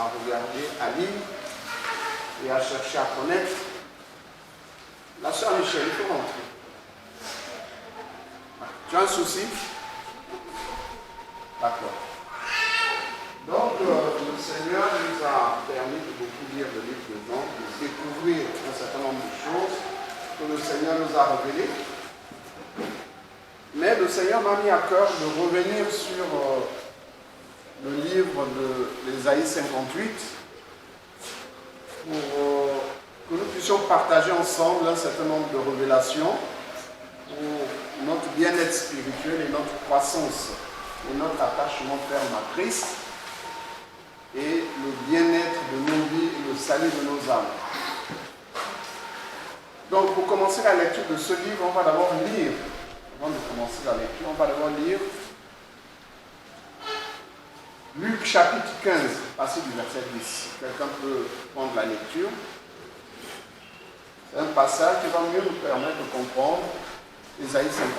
à regarder, à lire et à chercher à connaître. La sœur Michel, il faut rentrer. Tu as un souci? D'accord. Donc, le Seigneur nous a permis de beaucoup lire le livre de Jean, de découvrir un certain nombre de choses que le Seigneur nous a révélées. Mais le Seigneur m'a mis à cœur de revenir sur le livre d'Ésaïe 58 pour que nous puissions partager ensemble un certain nombre de révélations pour notre bien-être spirituel et notre croissance et notre attachement ferme à Christ et le bien-être de nos vies et le salut de nos âmes. Donc pour commencer la lecture de ce livre, on va d'abord lire, avant de commencer la lecture, on va d'abord lire Luc chapitre 15, passé du verset 10. Quelqu'un peut prendre la lecture. C'est un passage qui va mieux nous permettre de comprendre Ésaïe 58.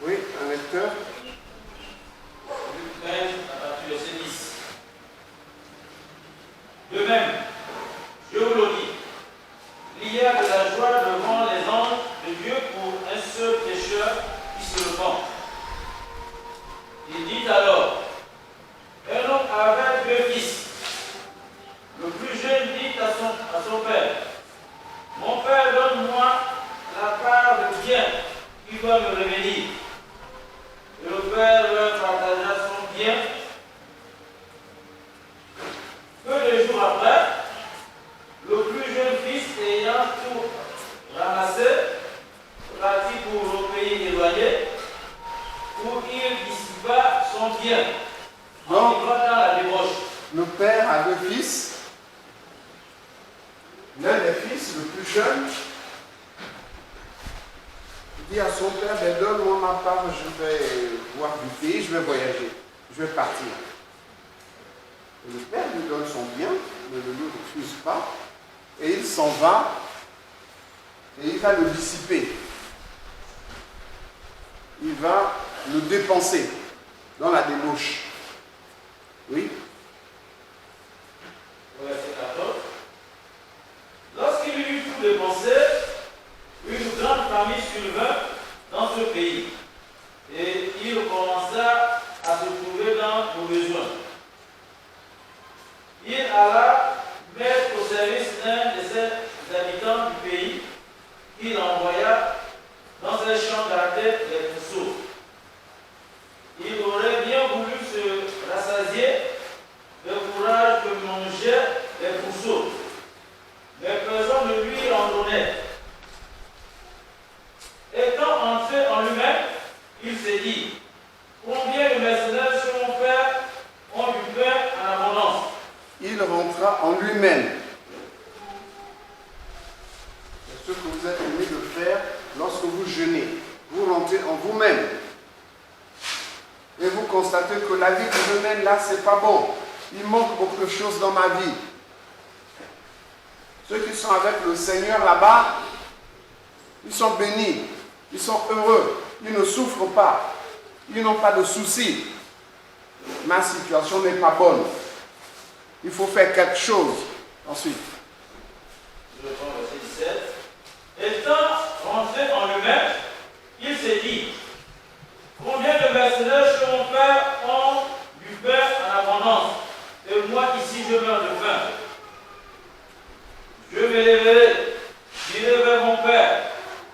Oui, un lecteur. Luc 15, à partir du verset 10. De même, je vous le dis, il y a de la joie devant les anges de Dieu pour un seul pécheur qui se repent. Il dit alors, un homme avait deux fils. Le plus jeune dit à son père, mon père, donne-moi la part de bien qui va me revenir. Et le père leur partagea son bien. Peu de jours après, le plus jeune fils ayant tout ramassé, partit pour le pays éloigné, où il dissipa son bien, en vivant dans la débauche. Le père a deux fils. L'un des fils, le plus jeune, dit à son père, ben donne-moi ma part, je vais voir du pays, je vais voyager, je vais partir. Et le père lui donne son bien, ne le lui refuse pas, et il s'en va, et il va le dissiper. Il va le dépenser dans la débauche. Oui. Verset 14. Lorsqu'il eut tout dépensé, une grande famine survint dans ce pays, et il commença à se trouver dans le besoin. Il alla mettre au service d'un de ses habitants du pays, qu'il envoya dans un champ gardé les pourceaux. Il aurait bien voulu se rassasier de courage de manger les pourceaux, mais personne ne lui en donnait. Étant entré en lui-même, il s'est dit, combien de mercenaires chez mon père ont du pain en abondance? Il rentra en lui-même. C'est ce que vous êtes aimé de faire lorsque vous jeûnez. Vous rentrez en vous-même. Et vous constatez que la vie que je mène là, c'est pas bon. Il manque beaucoup de choses dans ma vie. Ceux qui sont avec le Seigneur là-bas, ils sont bénis. Ils sont heureux. Ils ne souffrent pas. Ils n'ont pas de soucis. Ma situation n'est pas bonne. Il faut faire quelque chose. Ensuite. Je reprends verset 17. Étant rentré en lui-même, il s'est dit, combien de mercenaires chez mon père ont du pain en abondance, et moi ici je meurs de faim. Je m'élèverai, j'irai vers mon père,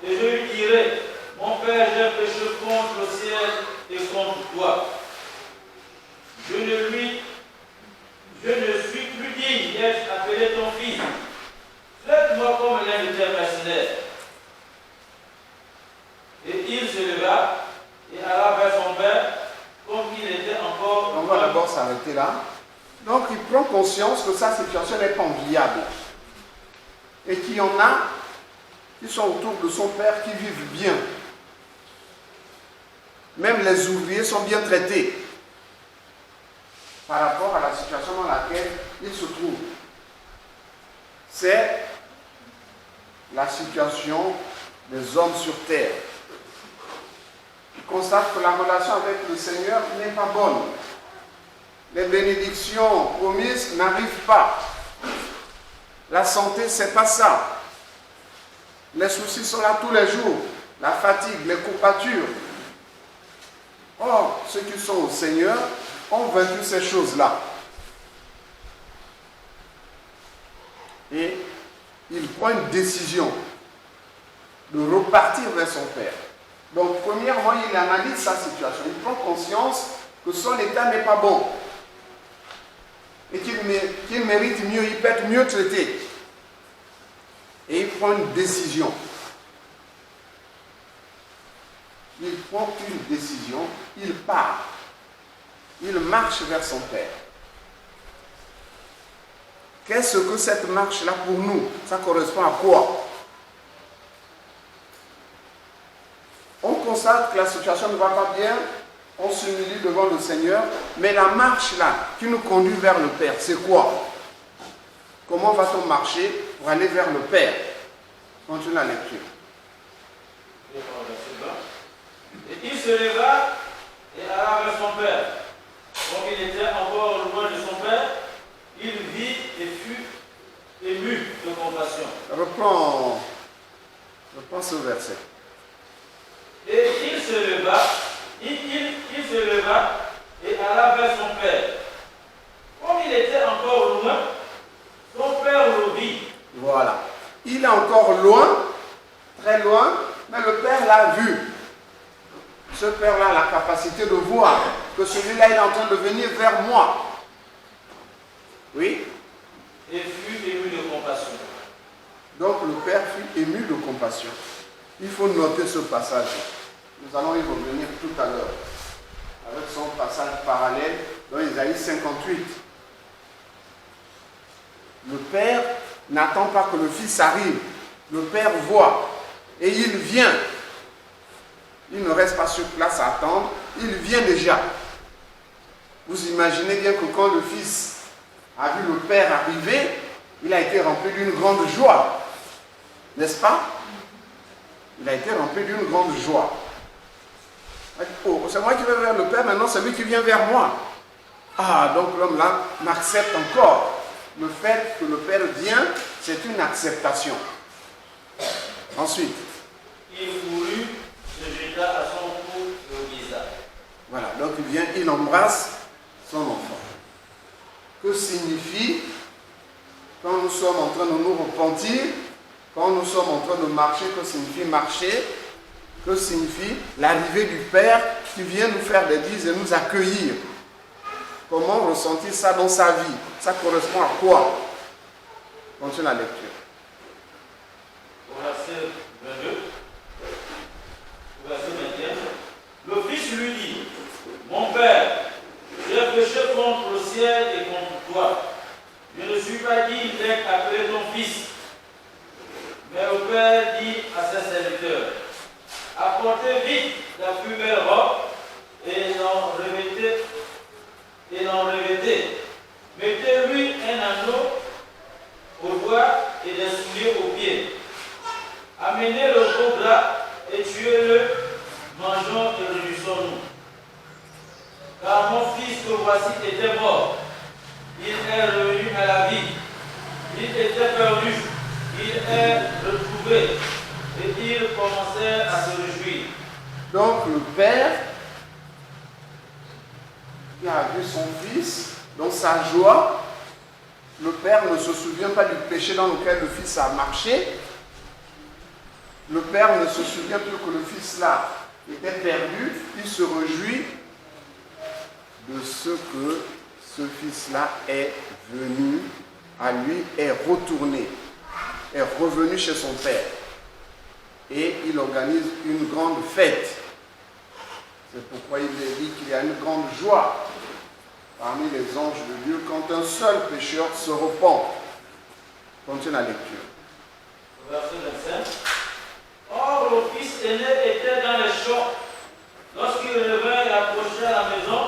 et je lui dirai, mon père, j'ai péché contre le ciel et contre toi. Je ne suis plus digne d'être appelé ton fils. Traite-moi comme l'un de tes mercenaires. Et il se leva et alla vers son père, comme il était encore. On va d'abord s'arrêter là. Donc il prend conscience que sa situation n'est pas enviable. et qu'il y en a qui sont autour de son père qui vivent bien. Même les ouvriers sont bien traités par rapport à la situation dans laquelle ils se trouvent. C'est la situation des hommes sur terre. Ils constatent que la relation avec le Seigneur n'est pas bonne. Les bénédictions promises n'arrivent pas. La santé, c'est pas ça. Les soucis sont là tous les jours. La fatigue, les courbatures. Or, ceux qui sont au Seigneur ont vaincu ces choses-là. Et il prend une décision de repartir vers son Père. Donc, premièrement, il analyse sa situation. Il prend conscience que son état n'est pas bon. Et qu'il mérite mieux, il peut être mieux traité. Et il prend une décision. Il prend une décision, il part. Il marche vers son Père. Qu'est-ce que cette marche-là pour nous? Ça correspond à quoi? On constate que la situation ne va pas bien, on s'humilie devant le Seigneur, mais la marche-là qui nous conduit vers le Père, c'est quoi? Comment va-t-on marcher pour aller vers le Père? Continue la lecture. Et il se leva et alla vers son père. Comme il était encore loin de son père, il vit et fut ému de compassion. Reprends ce verset. Et il se leva et alla vers son père. Comme il était encore loin, son père le vit. Voilà. Il est encore loin, très loin, mais le père l'a vu. Ce père-là a la capacité de voir que celui-là il est en train de venir vers moi. Oui? Et fut ému de compassion. Donc le père fut ému de compassion. Il faut noter ce passage. Nous allons y revenir tout à l'heure. Avec son passage parallèle dans Isaïe 58. Le père n'attend pas que le fils arrive. Le père voit. Et il vient. Il ne reste pas sur place à attendre, il vient déjà. Vous imaginez bien que quand le fils a vu le père arriver, il a été rempli d'une grande joie. N'est-ce pas? Il a été rempli d'une grande joie. Oh, c'est moi qui vais vers le père, maintenant c'est lui qui vient vers moi. Ah, donc l'homme là m'accepte encore. Le fait que le père vient, c'est une acceptation. Ensuite. Il voulut se jeta à son cou et au visage. Voilà, donc il vient, il embrasse son enfant. Que signifie, quand nous sommes en train de nous repentir, quand nous sommes en train de marcher, que signifie marcher? Que signifie l'arrivée du Père qui vient nous faire des bises et nous accueillir? Comment ressentir ça dans sa vie? Ça correspond à quoi? Continue la lecture. Au verset 22. Verset 21, le fils lui dit, mon père, j'ai péché contre le ciel et contre toi. Je ne suis pas digne d'être appelé ton fils. Mais le père dit à ses serviteurs, apportez vite la plus belle robe et l'en revêtez. Mettez-lui un anneau au doigt et des souliers aux pieds. Amenez le veau gras et tuez-le, mangeons et réjouissons-nous. Car mon fils que voici était mort, il est revenu à la vie. Il était perdu, il est retrouvé, et il commençait à se réjouir. Donc le père qui a vu son fils dans sa joie, le père ne se souvient pas du péché dans lequel le fils a marché. Le père ne se souvient plus que le fils là était perdu. Il se réjouit de ce que ce fils-là est venu à lui, est retourné, est revenu chez son père. Et il organise une grande fête. C'est pourquoi il est dit qu'il y a une grande joie parmi les anges de Dieu quand un seul pécheur se repent. Continue la lecture. verset 25. Or, le fils aîné était dans les champs. Lorsqu'il revint et approcha la maison,